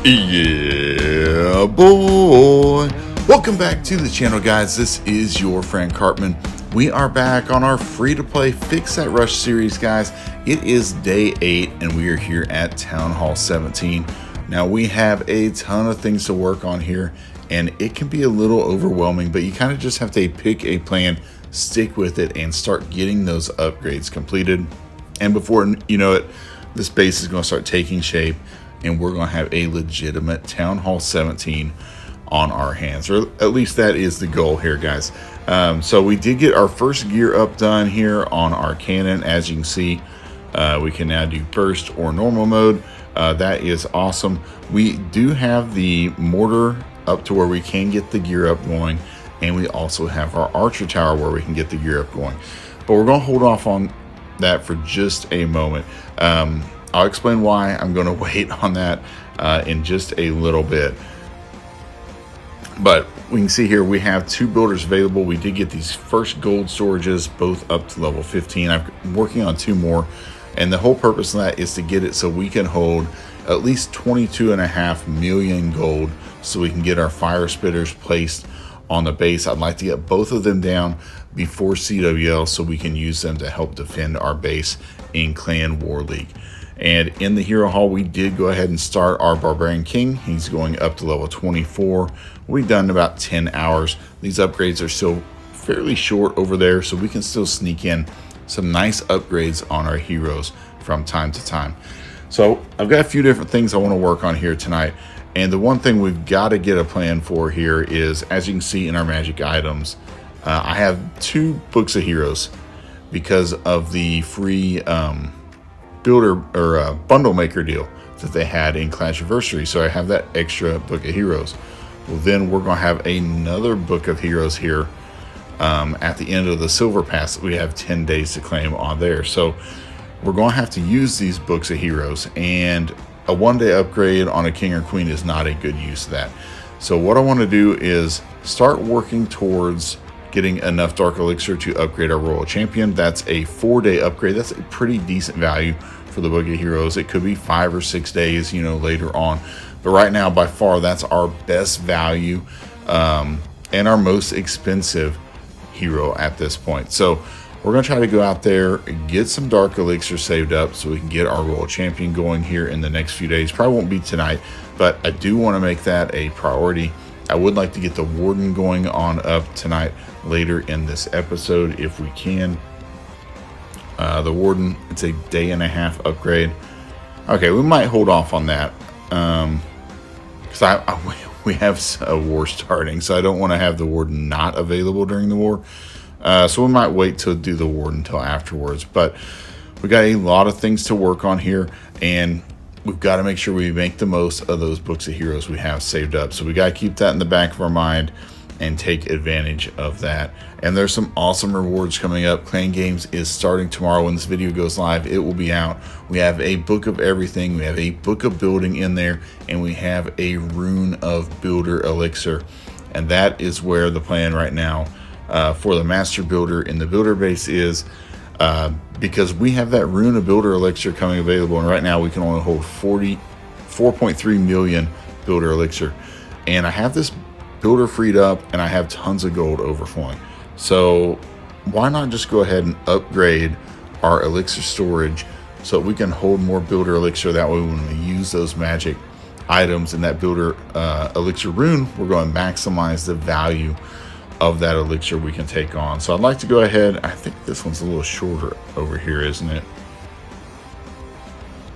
Yeah, boy. Welcome back to the channel, guys. This is your friend Cartman. We are back on our free-to-play Fix That Rush series, guys. It is day 8, and we are here at Town Hall 17. Now, we have a ton of things to work on here, and it can be a little overwhelming, but you kind of just have to pick a plan, stick with it, and start getting those upgrades completed. And before you know it, this base is going to start taking shape, and we're going to have a legitimate Town Hall 17 on our hands, or at least that is the goal here, guys. So we did get our first gear up done here on our cannon. As you can see, we can now do burst or normal mode. That is awesome. We do have the mortar up to where we can get the gear up going, and we also have our archer tower where we can get the gear up going. But we're going to hold off on that for just a moment. I'll explain why I'm going to wait on that in just a little bit. But we can see here we have 2 builders available. We did get these first gold storages, both up to level 15. I'm working on 2 more, and the whole purpose of that is to get it so we can hold at least 22.5 million gold so we can get our fire spitters placed on the base. I'd like to get both of them down before CWL so we can use them to help defend our base in Clan War League. And in the Hero Hall, we did go ahead and start our Barbarian King. He's going up to level 24. We've done about 10 hours. These upgrades are still fairly short over there, so we can still sneak in some nice upgrades on our heroes from time to time. So I've got a few different things I want to work on here tonight. And the one thing we've got to get a plan for here is, as you can see in our magic items, I have 2 books of heroes because of the free builder or bundle maker deal that they had in Clash Anniversary. So I have that extra book of heroes. Well, then we're going to have another book of heroes here at the end of the silver pass that we have 10 days to claim on there. So we're going to have to use these books of heroes, and a 1-day upgrade on a king or queen is not a good use of that. So what I want to do is start working towards getting enough dark elixir to upgrade our royal champion. That's a 4-day upgrade. That's a pretty decent value for the book of heroes. It could be 5 or 6 days, you know, later on, but right now by far that's our best value and our most expensive hero at this point. So we're going to try to go out there and get some dark elixir saved up so we can get our royal champion going here in the next few days. Probably won't be tonight, but I do want to make that a priority. I would like to get the warden going on up tonight later in this episode if we can. The warden, it's a 1.5-day upgrade. Okay, we might hold off on that because we have a war starting, so I don't want to have the warden not available during the war. So we might wait to do the warden until afterwards. But we got a lot of things to work on here, and we've got to make sure we make the most of those books of heroes we have saved up. So we got to keep that in the back of our mind and take advantage of that. And there's some awesome rewards coming up. Clan Games is starting tomorrow. When this video goes live, it will be out. We have a book of everything. We have a book of building in there, and we have a rune of builder elixir. And that is where the plan right now for the master builder in the builder base is, because we have that rune of builder elixir coming available, and right now we can only hold 4.3 million builder elixir, and I have this builder freed up and I have tons of gold overflowing. So why not just go ahead and upgrade our elixir storage so we can hold more builder elixir? That way when we use those magic items in that builder elixir rune, we're going to maximize the value of that elixir we can take on. So I'd like to go ahead, I think this one's a little shorter over here, isn't it?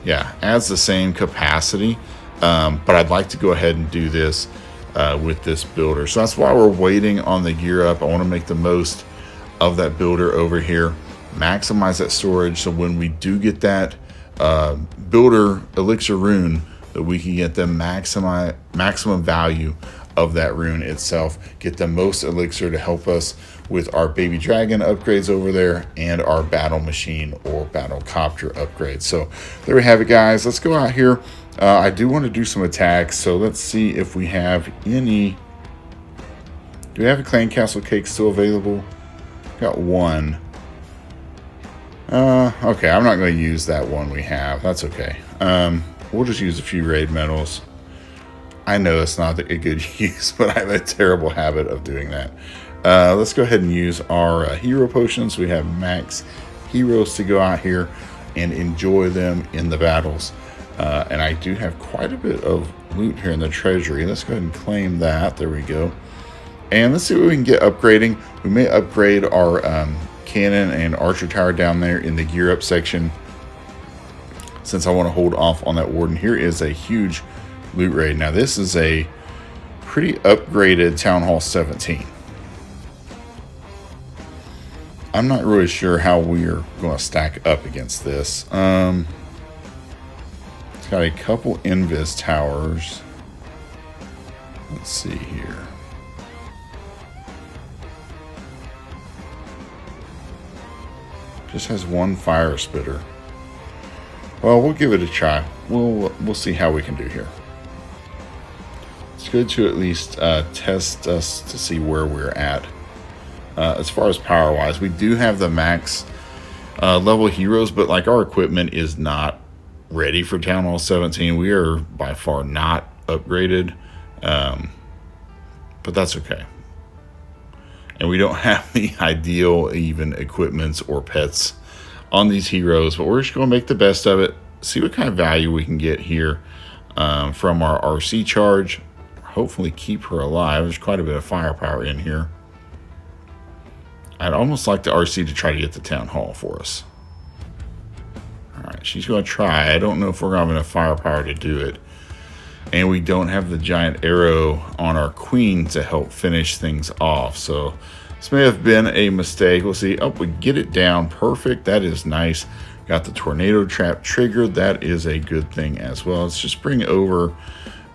Yeah, adds the same capacity, but I'd like to go ahead and do this with this builder. So that's why we're waiting on the gear up. I want to make the most of that builder over here, maximize that storage, so when we do get that builder elixir rune, that we can get the maximum value of that rune itself, get the most elixir to help us with our baby dragon upgrades over there and our battle machine or battle copter upgrades. So there we have it, guys. Let's go out here. I do want to do some attacks, so let's see if we have any. Do we have a clan castle cake still available? Got one. Okay, I'm not going to use that one we have. That's okay. We'll just use a few raid medals. I know it's not a good use, but I have a terrible habit of doing that. Let's go ahead and use our hero potions. We have max heroes to go out here and enjoy them in the battles. And I do have quite a bit of loot here in the treasury. Let's go ahead and claim that. There we go. And let's see what we can get upgrading. We may upgrade our cannon and archer tower down there in the gear up section, since I want to hold off on that warden. Here is a huge loot raid. Now this is a pretty upgraded Town Hall 17. I'm not really sure how we're going to stack up against this. It's got a couple invis towers. Let's see here. Just has one fire spitter. Well, we'll give it a try. We'll see how we can do here. It's good to at least test us to see where we're at. As far as power wise, we do have the max level heroes, but like our equipment is not ready for Town Hall 17. We are by far not upgraded, but that's okay. And we don't have the ideal even equipments or pets on these heroes, but we're just going to make the best of it, see what kind of value we can get here from our RC charge. Hopefully keep her alive. There's quite a bit of firepower in here. I'd almost like the RC to try to get the town hall for us. Alright, she's going to try. I don't know if we're going to have enough firepower to do it. And we don't have the giant arrow on our queen to help finish things off. So this may have been a mistake. We'll see. Oh, we get it down. Perfect. That is nice. Got the tornado trap triggered. That is a good thing as well. Let's just bring over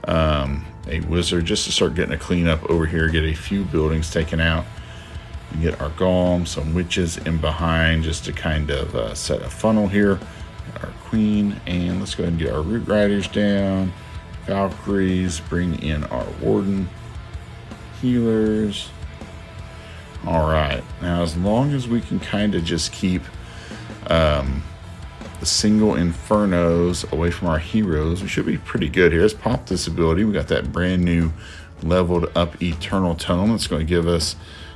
a wizard just to start getting a cleanup over here. Get a few buildings taken out. Get our golem, some witches in behind just to kind of set a funnel here. Got our queen. And let's go ahead and get our root riders down. Valkyries, bring in our warden, healers. All right, now as long as we can kind of just keep the single infernos away from our heroes, we should be pretty good here. Let's pop this ability. We got that brand new leveled up eternal tome. It's going to give us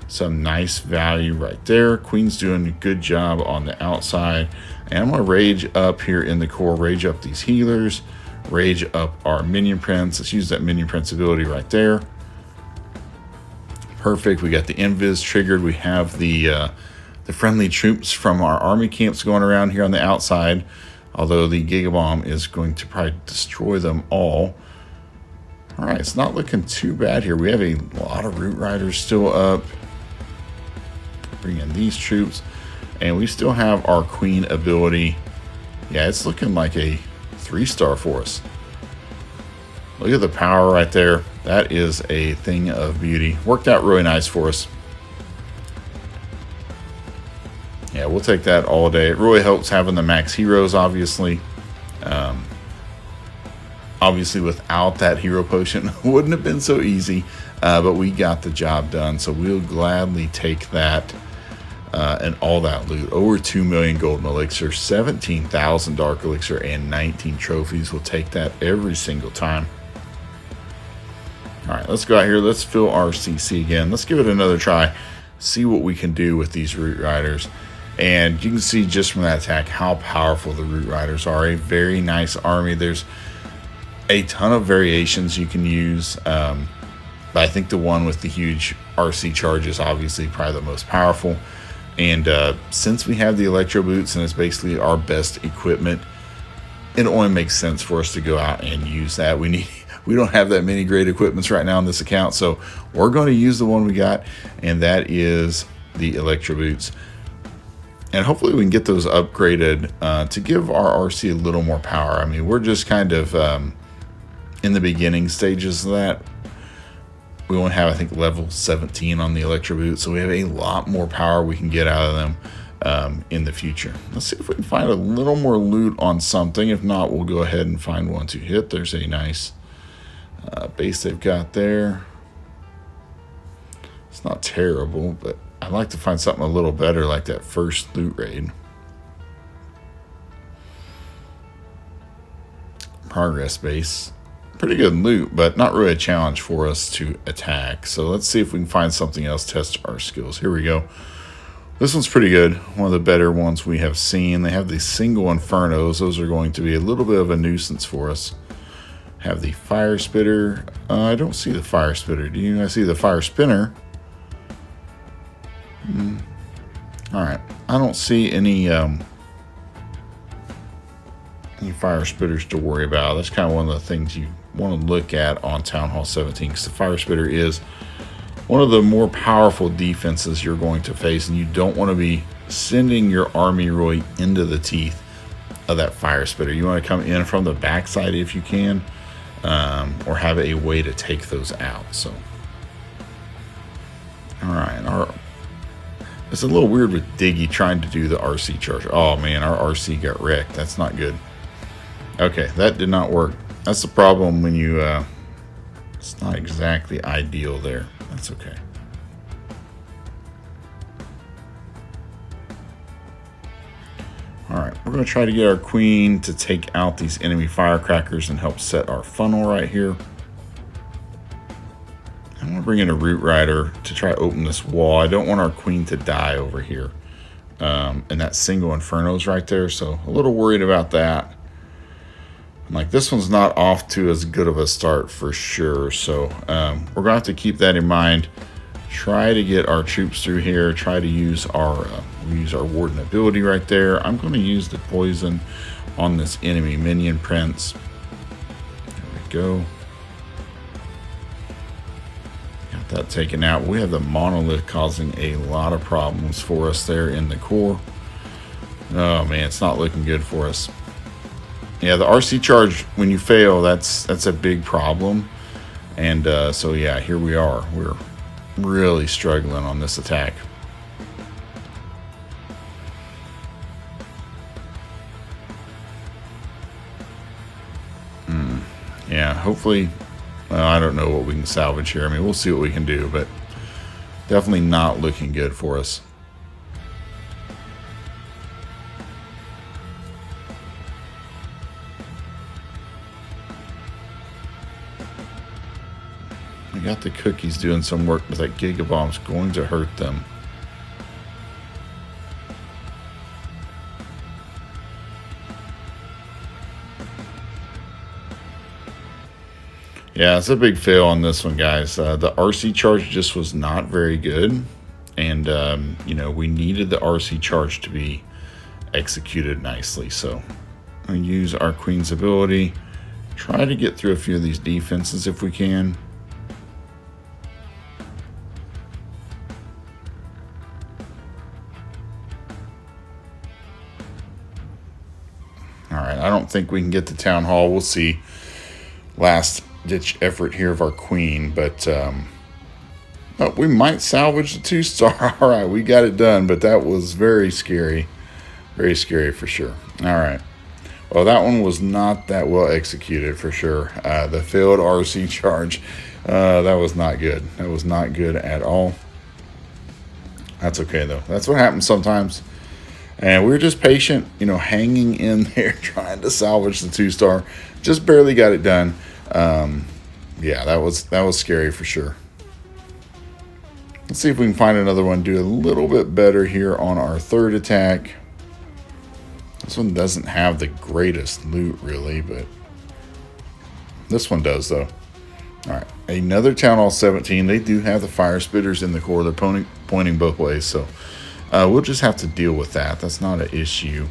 some nice value right there. Queen's doing a good job on the outside, and I'm going to rage up here in the core, rage up these healers, rage up our minion prince. Let's use that minion prince ability right there. Perfect. We got the invis triggered. We have the friendly troops from our army camps going around here on the outside, although the gigabomb is going to probably destroy them all. All right, it's not looking too bad here. We have a lot of root riders still up. Bring in these troops, and we still have our queen ability. Yeah, it's looking like a 3-star for us. Look at the power right there. That is a thing of beauty. Worked out really nice for us. Yeah, we'll take that all day. It really helps having the max heroes, obviously. Obviously, without that hero potion, wouldn't have been so easy. But we got the job done, so we'll gladly take that and all that loot. Over 2 million golden elixir, 17,000 dark elixir, and 19 trophies. We'll take that every single time. All right, let's go out here. Let's fill our CC again. Let's give it another try. See what we can do with these root riders. And you can see just from that attack how powerful the root riders are. A very nice army. There's a ton of variations you can use. But I think the one with the huge RC charge is obviously probably the most powerful. And since we have the electro boots and it's basically our best equipment, it only makes sense for us to go out and use that. We don't have that many great equipments right now on this account, so we're going to use the one we got, and that is the electro boots. And hopefully we can get those upgraded to give our RC a little more power. I mean, we're just kind of in the beginning stages of that. We only have, I think, level 17 on the electro boot, so we have a lot more power we can get out of them in the future. Let's see if we can find a little more loot on something. If not, we'll go ahead and find one to hit. There's a nice base they've got there. It's not terrible, but I'd like to find something a little better like that first loot raid. Progress base. pretty good loot, but not really a challenge for us to attack. So let's see if we can find something else, test our skills. Here we go. This one's pretty good. One of the better ones we have seen. They have these single infernos. Those are going to be a little bit of a nuisance for us. Have the fire spitter. I don't see the fire spitter. Do you? I see the fire spinner. Alright. I don't see any fire spitters to worry about. That's kind of one of the things you want to look at on Town Hall 17, because the fire spitter is one of the more powerful defenses you're going to face, and you don't want to be sending your army really into the teeth of that fire spitter. You want to come in from the backside if you can, or have a way to take those out. So, all right, it's a little weird with Diggy trying to do the RC charge. Oh man, our RC got wrecked. That's not good. Okay, that did not work. That's the problem when you, it's not exactly ideal there. That's okay. All right, we're going to try to get our queen to take out these enemy firecrackers and help set our funnel right here. I'm going to bring in a root rider to try to open this wall. I don't want our queen to die over here. And that single inferno's right there, so a little worried about that. Like, this one's not off to as good of a start for sure, so we're gonna have to keep that in mind. Try to get our troops through here. Try to use our warden ability right there. I'm going to use the poison on this enemy minion prince. There we go. Got that taken out. We have the monolith causing a lot of problems for us there in the core. Oh man, it's not looking good for us. Yeah, the RC charge, when you fail, that's a big problem. And so yeah, here we are. We're really struggling on this attack. Yeah, hopefully, I don't know what we can salvage here. I mean, we'll see what we can do, but definitely not looking good for us. I got the cookies doing some work, but that Gigabomb's going to hurt them. Yeah, it's a big fail on this one, guys. The RC charge just was not very good. And, you know, we needed the RC charge to be executed nicely. So I'm going to use our Queen's ability. Try to get through a few of these defenses if we can. All right, I don't think we can get to Town Hall. We'll see. Last ditch effort here of our queen, but we might salvage the 2-star. All right, we got it done, but that was very scary for sure. All right, well, that one was not that well executed for sure. The failed RC charge, that was not good. That was not good at all. That's okay though. That's what happens sometimes. And we were just patient, you know, hanging in there, trying to salvage the 2-star. Just barely got it done. Yeah, that was scary for sure. Let's see if we can find another one. Do a little bit better here on our third attack. This one doesn't have the greatest loot, really, but this one does, though. All right, another Town Hall 17. They do have the fire spitters in the core. They're pointing both ways, so we'll just have to deal with that. That's not an issue.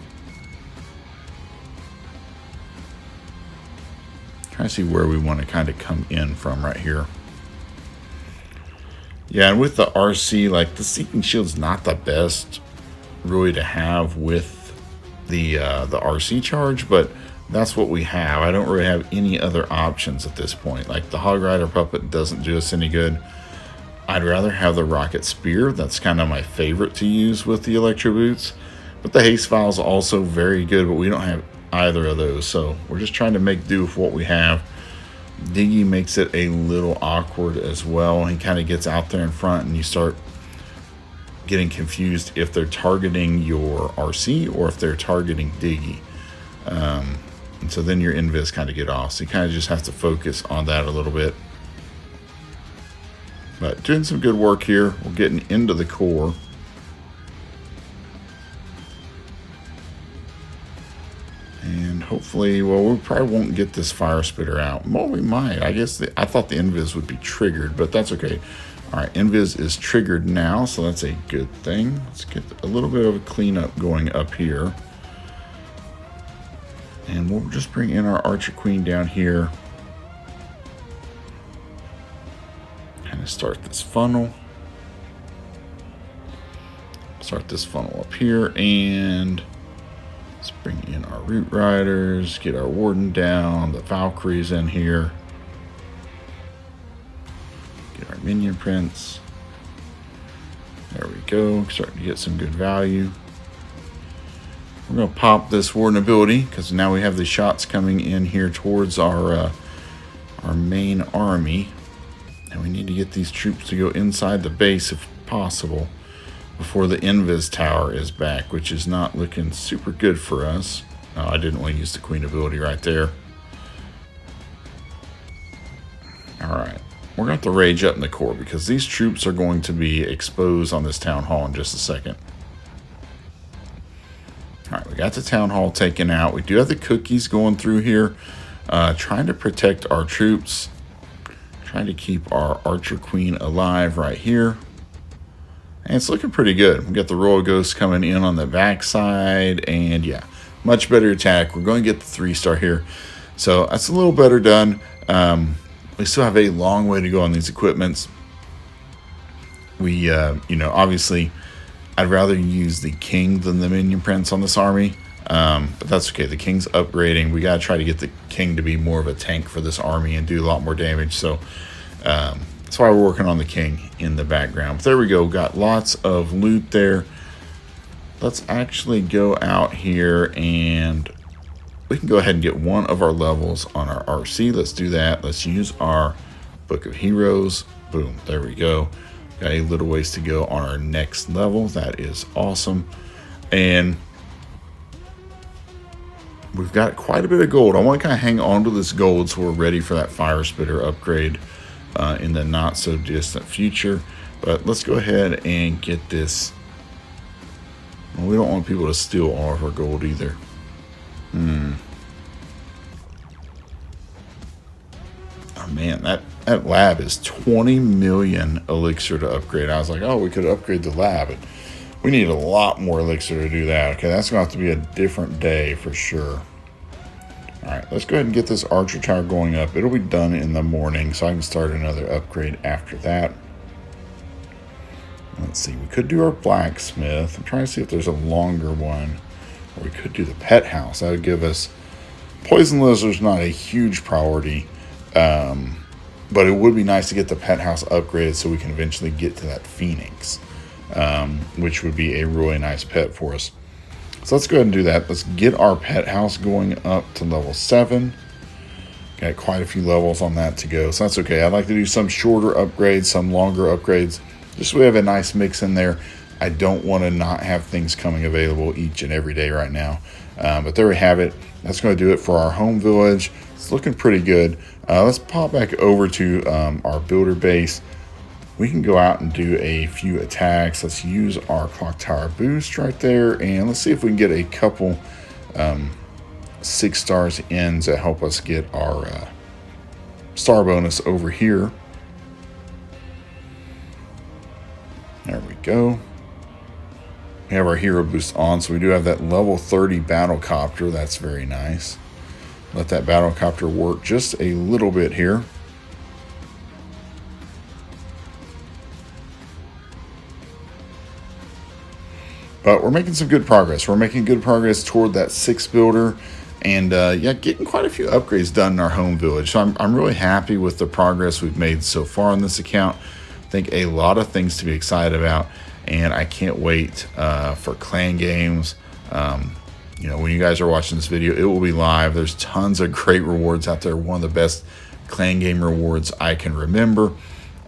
Try to see where we want to kind of come in from right here. Yeah, and with the RC, like, the Seeking Shield's not the best really to have with the RC charge, but that's what we have. I don't really have any other options at this point. Like, the Hog Rider Puppet doesn't do us any good. I'd rather have the Rocket Spear. That's kind of my favorite to use with the Electro Boots. But the Haste Vial is also very good, but we don't have either of those. So we're just trying to make do with what we have. Diggy makes it a little awkward as well. He kind of gets out there in front and you start getting confused if they're targeting your RC or if they're targeting Diggy. And so then your invis kind of get off. So you kind of just have to focus on that a little bit. But doing some good work here. We're getting into the core. And hopefully, well, we probably won't get this fire spitter out. Well, we might. I guess I thought the invis would be triggered, but that's okay. All right, invis is triggered now, so that's a good thing. Let's get a little bit of a cleanup going up here. And we'll just bring in our Archer Queen down here. Kind of start this funnel. Start this funnel up here, and let's bring in our Root Riders, get our Warden down, the Valkyries in here. Get our Minion Prince. There we go, starting to get some good value. We're going to pop this Warden ability because now we have the shots coming in here towards our main army. And we need to get these troops to go inside the base if possible before the Invis Tower is back, which is not looking super good for us. Oh, I didn't want to use the Queen ability right there. Alright, we're going to have to rage up in the core because these troops are going to be exposed on this town hall in just a second. Alright, we got the town hall taken out. We do have the cookies going through here, trying to protect our troops, trying to keep our Archer Queen alive right here. And it's looking pretty good. We got the Royal Ghost coming in on the backside, and yeah, much better attack. We're going to get the 3-star here, so that's a little better done. We still have a long way to go on these equipments. We, you know, obviously, I'd rather use the King than the Minion Prince on this army, but that's okay. The King's upgrading. We got to try to get the King to be more of a tank for this army and do a lot more damage. So that's why we're working on the King in the background. But there we go. Got lots of loot there. Let's actually go out here and we can go ahead and get one of our levels on our RC. Let's do that. Let's use our Book of Heroes. Boom. There we go. Got a little ways to go on our next level. That is awesome. And we've got quite a bit of gold. I want to kind of hang on to this gold so we're ready for that fire spitter upgrade in the not so distant future. But let's go ahead and get this. Well, we don't want people to steal all of our gold either. Oh man, that lab is 20 million elixir to upgrade. I was like, oh, we could upgrade the lab, but we need a lot more elixir to do that. Okay, that's going to have to be a different day for sure. All right, let's go ahead and get this Archer Tower going up. It'll be done in the morning, so I can start another upgrade after that. Let's see, we could do our blacksmith. I'm trying to see if there's a longer one. Or we could do the pet house. That would give us... Poison lizard's not a huge priority. But it would be nice to get the pet house upgraded so we can eventually get to that phoenix. Which would be a really nice pet for us. So let's go ahead and do that. Let's get our pet house going up to level 7. Got quite a few levels on that to go. So that's okay. I'd like to do some shorter upgrades, some longer upgrades. Just so we have a nice mix in there. I don't want to not have things coming available each and every day right now. But there we have it. That's going to do it for our home village. It's looking pretty good. Let's pop back over to our builder base. We can go out and do a few attacks. Let's use our clock tower boost right there. And let's see if we can get a couple 6 stars ends that help us get our star bonus over here. There we go. We have our hero boost on, so we do have that level 30 battle copter. That's very nice. Let that battle copter work just a little bit here. But we're making some good progress. We're making good progress toward that 6 builder. And yeah, getting quite a few upgrades done in our home village. So I'm really happy with the progress we've made so far on this account. I think a lot of things to be excited about. And I can't wait for clan games. You know, when you guys are watching this video, it will be live. There's tons of great rewards out there. One of the best clan game rewards I can remember.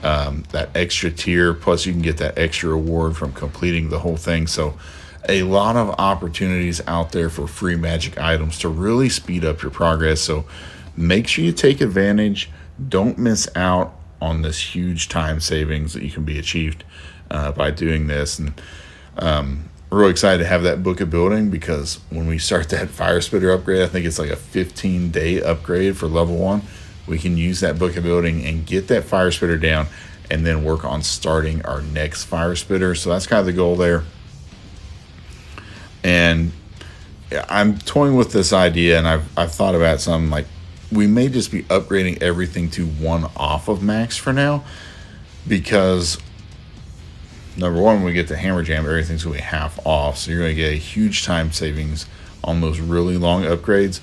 That extra tier, plus you can get that extra reward from completing the whole thing. So a lot of opportunities out there for free magic items to really speed up your progress. So make sure you take advantage. Don't miss out on this huge time savings that you can be achieved by doing this. And we're really excited to have that book of building, because when we start that fire spitter upgrade, I think it's like a 15-day upgrade for level 1. We can use that book of building and get that fire spitter down, and then work on starting our next fire spitter. So that's kind of the goal there. And I'm toying with this idea, and I've thought about something like, we may just be upgrading everything to 1 off of max for now, because number one, when we get to hammer jam, everything's going to be half off, so you're going to get a huge time savings on those really long upgrades.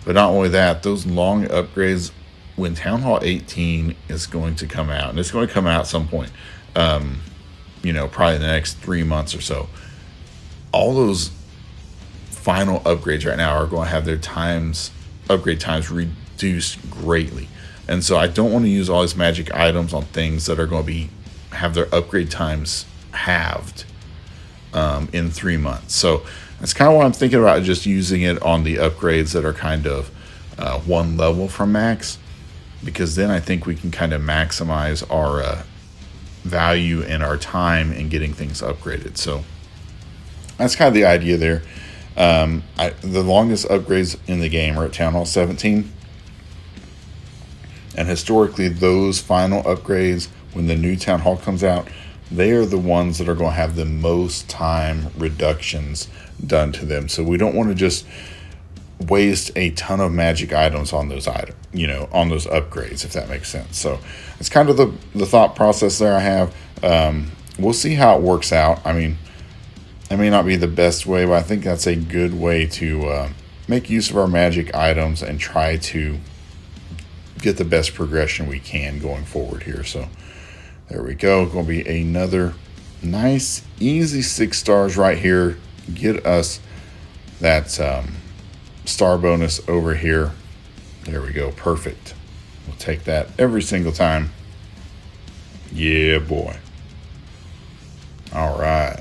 But not only that, those long upgrades, when Town Hall 18 is going to come out, and it's going to come out at some point, you know, probably the next 3 months or so, all those final upgrades right now are going to have their upgrade times reduced greatly. And so I don't want to use all these magic items on things that are going to have their upgrade times halved in 3 months. So that's kind of what I'm thinking about, just using it on the upgrades that are kind of 1 level from max, because then I think we can kind of maximize our value and our time in getting things upgraded. So that's kind of the idea there. The longest upgrades in the game are at Town Hall 17. And historically, those final upgrades, when the new Town Hall comes out, they are the ones that are going to have the most time reductions done to them. So we don't want to just waste a ton of magic items on those on those upgrades, if that makes sense. So it's kind of the thought process there I have. We'll see how it works out. I mean, it may not be the best way, but I think that's a good way to make use of our magic items and try to get the best progression we can going forward here. So there we go. Going to be another nice, easy 6 stars right here. Get us that star bonus over here. There we go. Perfect. We'll take that every single time. Yeah, boy. All right.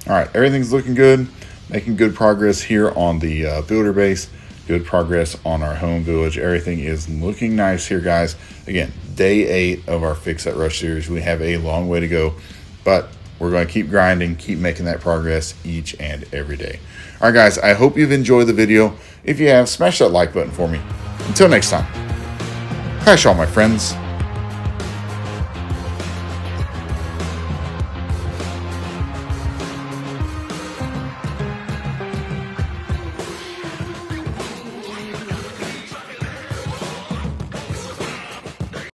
All right, everything's looking good, making good progress here on the builder base, good progress on our home village. Everything is looking nice here, guys. Again, day 8 of our Fix That Rush series. We have a long way to go, but we're going to keep grinding, keep making that progress each and every day. All right, guys, I hope you've enjoyed the video. If you have, smash that like button for me. Until next time, cash all my friends.